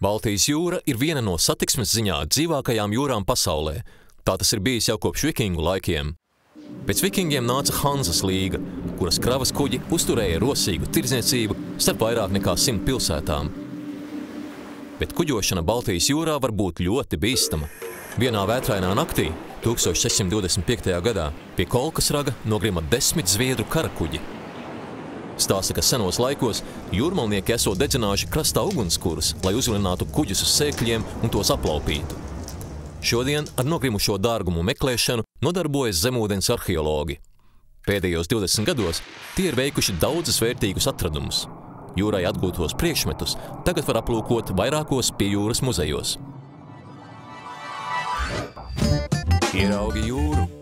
Baltijas jūra ir viena no satiksmes ziņā dzīvākajām jūrām pasaulē. Tā tas ir bijis jau kopš vikingu laikiem. Pēc vikingiem nāca Hanzas līga, kuras kravas kuģi uzturēja rosīgu tirdzniecību starp vairāk nekā 100 pilsētām. Bet kuģošana Baltijas jūrā var būt ļoti bīstama. Vienā vētrainā naktī, 1625. gadā, pie Kolkasraga nogrima 10 zviedru karakuģi. Stāsta, ka senos laikos jūrmalnieki esot dedzinājuši krastā ugunskurus, lai uzvilinātu kuģus uz sēkļiem un tos aplaupītu. Šodien ar nogrimušo dārgumu meklēšanu nodarbojas zemūdens arheologi. Pēdējos 20 gados tie ir veikuši daudzus vērtīgus atradumus. Jūrai atgūtos priekšmetus tagad var aplūkot vairākos piejūras muzejos. Ieraugi jūru!